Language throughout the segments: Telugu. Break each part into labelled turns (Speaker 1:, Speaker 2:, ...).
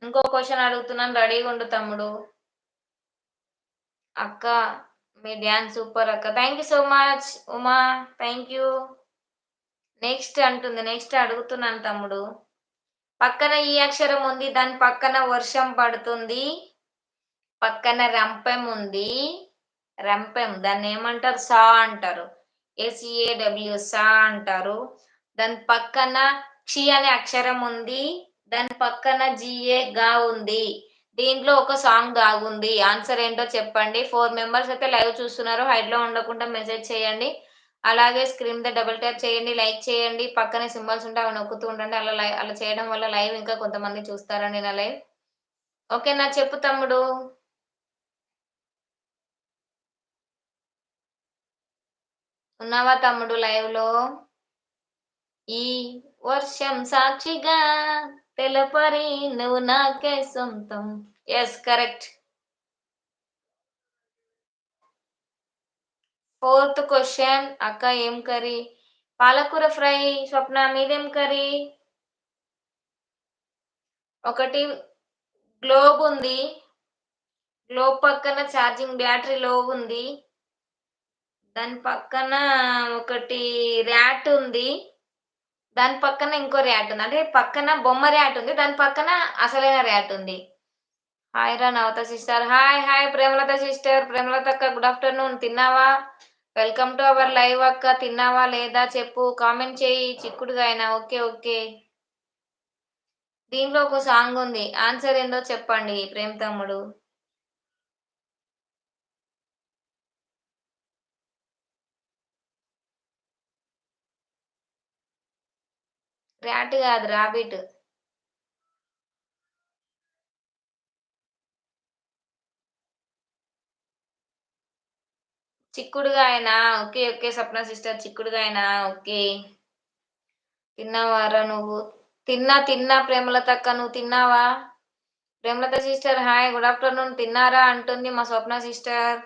Speaker 1: ఇంకో క్వెషన్ అడుగుతున్నాను రెడీగా ఉండు తమ్ముడు. అక్క మీ డాన్స్ సూపర్ అక్క. Thank you so much Uma. Thank you. Next అంటుంది. నెక్స్ట్ అడుగుతున్నాను తమ్ముడు. పక్కన ఈ అక్షరం ఉంది. దాని పక్కన వర్షం పడుతుంది. పక్కన రంపెం ఉంది. రంపెం దాన్నేమంటారు? సా అంటారు. ఎస్ఈఏడబ్ల్యూ సా అంటారు. దాని పక్కన క్షి అనే అక్షరం ఉంది. దాని పక్కన జిఏ గా ఉంది. దీంట్లో ఒక సాంగ్ దాగుంది. ఆన్సర్ ఏంటో చెప్పండి. 4 మెంబర్స్ అయితే లైవ్ చూస్తున్నారు. హైడ్‌లో ఉండకుండా మెసేజ్ చేయండి. అలాగే స్క్రీన్ మీద డబుల్ ట్యాప్ చేయండి. లైక్ చేయండి. పక్కనే సింబల్స్ ఉంటే అవి నొక్కుతూ ఉండండి. అలా చేయడం వల్ల లైవ్ ఇంకా కొంతమంది చూస్తారండి నా లైవ్. ఓకేనా? చెప్పు తమ్ముడు. ఉన్నావా తమ్ముడు లైవ్‌లో? ఈ వర్షం సాక్షిగా తెలపరి నువ్వు నాకే సొంతం. Yes correct. ఫోర్త్ క్వెషన్ అక్క ఏం కర్రీ? పాలకూర ఫ్రై. స్వప్న మీదేం కర్రీ? ఒకటి గ్లోబ్ ఉంది. గ్లోబ్ పక్కన ఛార్జింగ్ బ్యాటరీ లో ఉంది. దాని పక్కన ఒకటి ర్యాట్ ఉంది. దాని పక్కన ఇంకో ర్యాట్ ఉంది. అంటే పక్కన బొమ్మ ర్యాట్ ఉంది. దాని పక్కన అసలైన ర్యాట్ ఉంది. హాయ్ రా Navata sister. Hi hi Premalatha sister. Premalatha అక్క గుడ్ ఆఫ్టర్‌నూన్. తిన్నావా? వెల్కమ్ టు అవర్ లైవ్ అక్క. తిన్నావా లేదా చెప్పు. కామెంట్ చెయ్యి. చిక్కుడుగాయనా? ఓకే. ఓకే. దీంట్లో ఒక సాంగ్ ఉంది. ఆన్సర్ ఏందో చెప్పండి ప్రేమ్ తమ్ముడు. ర్యాట్ కాదు రాబిట్. చిక్కుడుగాయనా? ఓకే. ఓకే. సప్న సిస్టర్ చిక్కుడుగాయనా? ఓకే. తిన్నావారా నువ్వు? తిన్నా ప్రేమలత అక్క. నువ్వు తిన్నావా? Premalatha sister hi good afternoon. తిన్నారా అంటుంది మా స్వప్న సిస్టర్.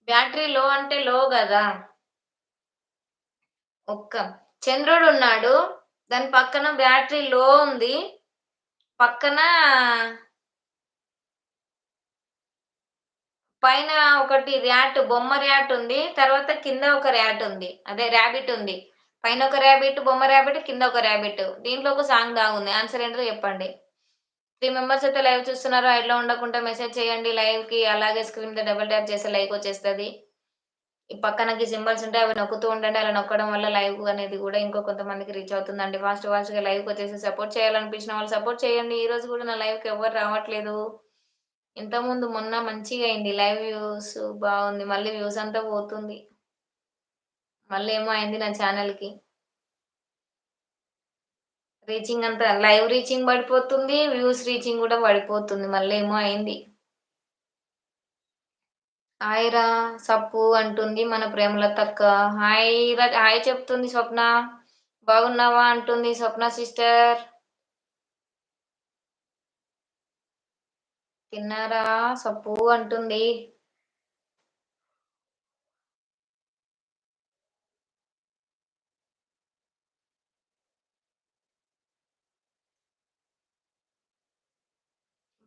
Speaker 1: బ్యాటరీ లో అంటే లో గదా! చంద్రుడున్నాడు. దాని పక్కన బ్యాటరీ లో ఉంది. పక్కన పైన ఒకటి బొమ్మ ర్యాట్ ఉంది. తర్వాత కింద ఒక ర్యాట్ ఉంది. అదే రాబిట్ ఉంది. పైన ఒక రాబిట్, బొమ్మ రాబిట్, కింద ఒక రాబిట్. దీంట్లో ఒక సాంగ్ దాగుంది. ఆన్సర్ ఏంటో చెప్పండి. 3 మెంబర్స్ అయితే లైవ్ చూస్తున్నారు. ఐడిలో ఉండకుండా మెసేజ్ చేయండి లైవ్‌కి. అలాగే స్క్రీన్ మీద డబుల్ ట్యాప్ చేస్తే లైక్ వచ్చేస్తది. ఈ పక్కనకి సింబల్స్ ఉంటాయి. అవి నొక్కుతూ ఉండండి. అలా నొక్కడం వల్ల లైవ్ అనేది గూడా ఇంకో కొంతమందికి రీచ్ అవుతుందండి. ఫాస్ట్‌గా లైవ్‌కొచ్చేసి సపోర్ట్ చేయాలనిపించిన వాళ్ళు సపోర్ట్ చేయండి. ఈరోజు గూడా నా లైవ్‌కి ఎవ్వరు రావట్లేదు. ఇంతకుముందు మొన్న మంచిగా అయింది. లైవ్ వ్యూస్ బావుంది. మళ్ళీ వ్యూస్ అంతా పోతుంది. మళ్ళీ ఏమో అయింది నా ఛానెల్‌కి. రీచింగ్ అంతా లైవ్ రీచింగ్ పడిపోతుంది. వ్యూస్ రీచింగ్ గూడా పడిపోతుంది. మళ్ళేమో అయింది. హాయ్ రా సప్పు అంటుంది మన ప్రేమలతక్క. హాయ్ చెప్తుంది స్వప్న. బాగున్నావా అంటుంది స్వప్న సిస్టర్. తిన్నారా సప్పు అంటుంది.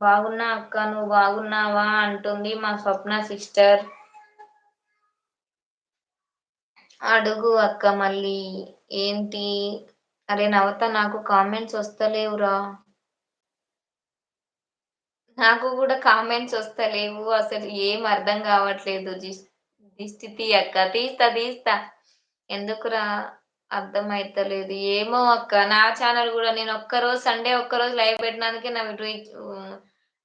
Speaker 1: బాగున్నా అక్క నువ్వు బాగున్నావా అంటుంది మా స్వప్న సిస్టర్. అడుగు అక్క మళ్ళీ. ఏంటి? అరే నవత నాకు కామెంట్స్ వస్తలేవురా. నాకు గూడా కామెంట్స్ వస్తలేవు. అసలు ఏం అర్థం గావట్లేదు. దిష్టి తీయక్క. తీస్తా. ఎందుకురా? అర్థమైతలేదు. ఏమో అక్క. నా ఛానెల్ గూడా నేను సండే ఒక్కరోజు లైవ్ పెట్టినందుకే నా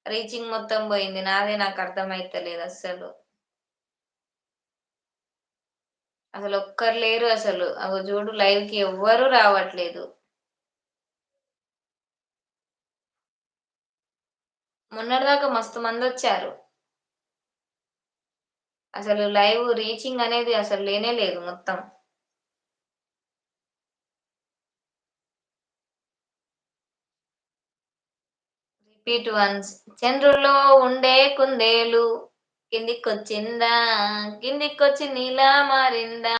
Speaker 1: రీచింగ్ మొత్తం బోయింది. నాదే నాకు అర్థమైతలేదు అస్సలు. అసలు ఒక్కరు లేరు అసలు. అగో జూడు లైవ్‌కి ఎవ్వరు రావట్లేదు. మొన్నటిదాకా మస్తు మందొచ్చారు. అసలు లైవ్ రీచింగ్ అనేది అసలు లేనే లేదు మొత్తం. Repeat once. చంద్రుల్లో ఉండే కుందేలు కిందికొచ్చిందా? కిందికొచ్చి నీలా మారిందా?